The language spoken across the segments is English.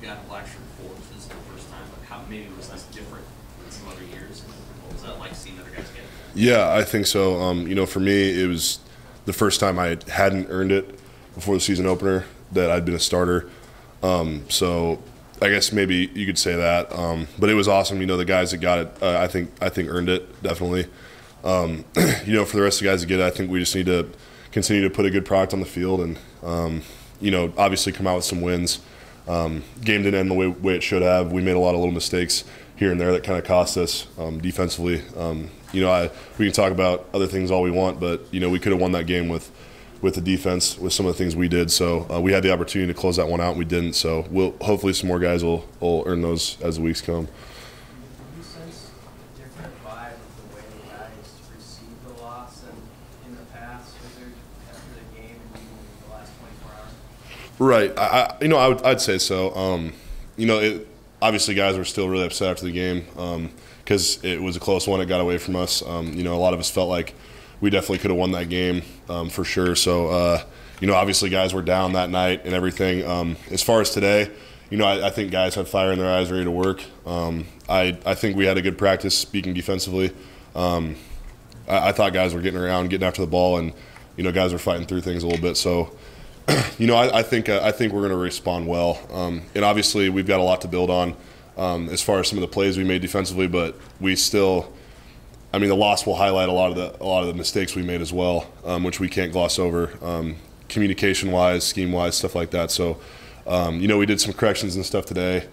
you got a black shirt before. This is the first time. But how maybe was this different than some other years? What was that like seeing other guys get it? Yeah, I think so. For me, it was the first time I hadn't earned it before the season opener that I'd been a starter. So I guess maybe you could say that. But it was awesome. The guys that got it, I think earned it definitely. For the rest of the guys that get it, I think we just need to continue to put a good product on the field and, obviously come out with some wins. Game didn't end the way it should have. We made a lot of little mistakes here and there that kind of cost us defensively. We can talk about other things all we want, but, we could have won that game with the defense, with some of the things we did. So we had the opportunity to close that one out, and we didn't. So hopefully some more guys will earn those as the weeks come. Do you sense a different vibe of the way the guys receive the loss than in the past, either after the game and even in the last 24 hours? Right. I'd say so. Obviously guys were still really upset after the game because it was a close one. It got away from us. A lot of us felt like we definitely could have won that game for sure. So, obviously guys were down that night and everything. As far as today, I think guys had fire in their eyes, ready to work. I think we had a good practice speaking defensively. I thought guys were getting around, getting after the ball, and, guys were fighting through things a little bit. So, I think we're going to respond well. And obviously we've got a lot to build on as far as some of the plays we made defensively, but we still – the loss will highlight a lot of the mistakes we made as well, which we can't gloss over, communication-wise, scheme-wise, stuff like that. So, we did some corrections and stuff today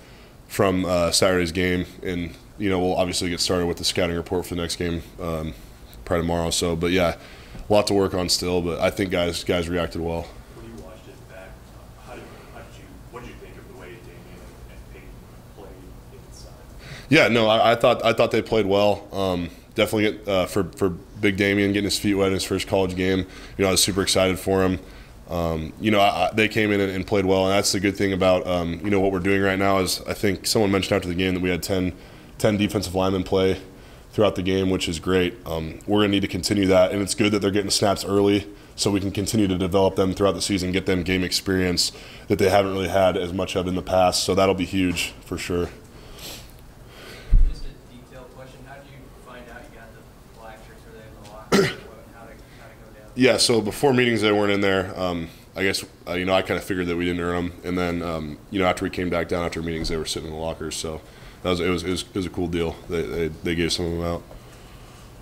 from Saturday's game, and we'll obviously get started with the scouting report for the next game probably tomorrow. So, but yeah, a lot to work on still. But I think guys reacted well. When you watched it back, what did you think of the way Damian and Peyton played inside? Yeah, no, I thought they played well. Definitely for Big Damian getting his feet wet in his first college game. I was super excited for him. They came in and played well, and that's the good thing about what we're doing right now is I think someone mentioned after the game that we had 10 defensive linemen play throughout the game, which is great. We're going to need to continue that, and it's good that they're getting snaps early so we can continue to develop them throughout the season, get them game experience that they haven't really had as much of in the past. So that'll be huge for sure. Yeah, so before meetings they weren't in there. I guess I kind of figured that we didn't earn them, and then after we came back down after meetings, they were sitting in the lockers. So it was a cool deal. They gave some of them out.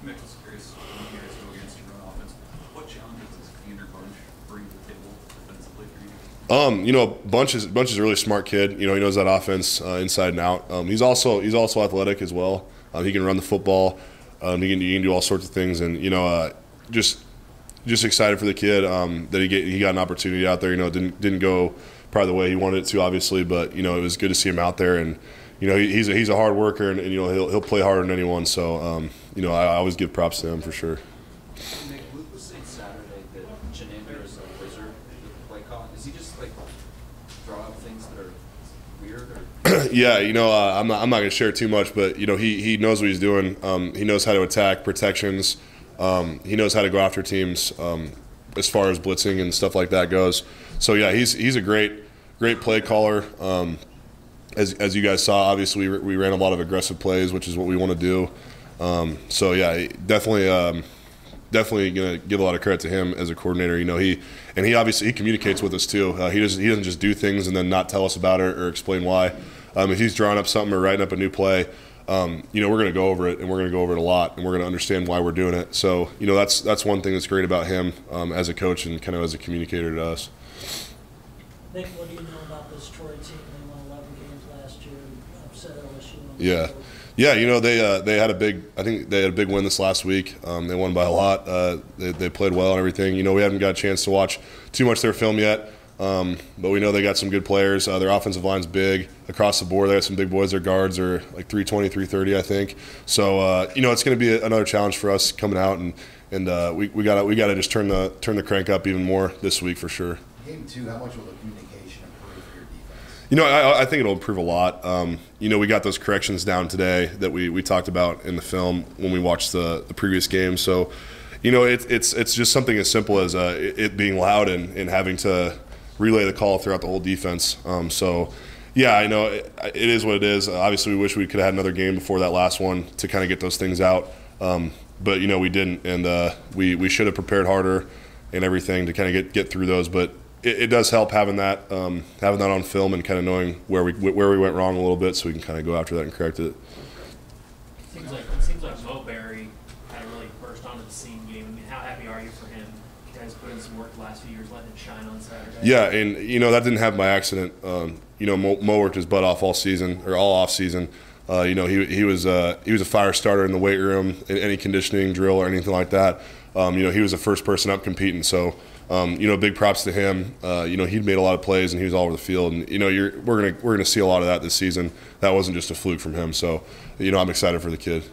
Mick, I was curious when you guys go against your own offense, what challenges does Commander Bunch bring to the table defensively for you? Bunch is a really smart kid. He knows that offense inside and out. He's also athletic as well. He can run the football. He can do all sorts of things, and just excited for the kid that he got an opportunity out there. Didn't go probably the way he wanted it to, obviously, but it was good to see him out there. And he's a hard worker, and he'll play harder than anyone. So I always give props to him for sure. Nick, Luke was saying Saturday that Janander is a wizard with the play calling. Does he just draw up things that are weird? Or? Yeah, I'm not going to share too much, but he knows what he's doing. He knows how to attack protections. He knows how to go after teams as far as blitzing and stuff like that goes. So yeah, he's a great play caller. As you guys saw, obviously we ran a lot of aggressive plays, which is what we want to do. So yeah, definitely gonna give a lot of credit to him as a coordinator. He obviously communicates with us too. He doesn't just do things and then not tell us about it or explain why. If he's drawing up something or writing up a new play, we're going to go over it, and we're going to go over it a lot, and we're going to understand why we're doing it. So, that's one thing that's great about him as a coach and kind of as a communicator to us. Nick, what do you know about this Troy team? They won 11 games last year, upset LSU. Yeah, they had a big win this last week. They won by a lot. They played well and everything. We haven't got a chance to watch too much of their film yet. But we know they got some good players. Their offensive line's big across the board. They got some big boys. Their guards are like 320, 330, I think. So it's going to be another challenge for us coming out, and we got to just turn the crank up even more this week for sure. Game 2, how much will the communication improve for your defense? I think it'll improve a lot. We got those corrections down today that we talked about in the film when we watched the previous game. So it's just something as simple as it being loud and having to relay the call throughout the whole defense. So Yeah, I know it is what it is. Obviously, we wish we could have had another game before that last one to kind of get those things out. But we didn't, and we should have prepared harder and everything to kind of get through those. But it does help having that on film and kind of knowing where we went wrong a little bit, so we can kind of go after that and correct it. It seems like Mo Berry kind of really burst onto the scene game. I mean, how happy are you for him? You guys put in some work the last few years, letting it shine on Saturday. Yeah, and that didn't happen by accident. Mo worked his butt off all season or all off season. He was a fire starter in the weight room, in any conditioning drill or anything like that. He was the first person up competing. So, big props to him. He'd made a lot of plays and he was all over the field. And we're gonna see a lot of that this season. That wasn't just a fluke from him. So, I'm excited for the kid.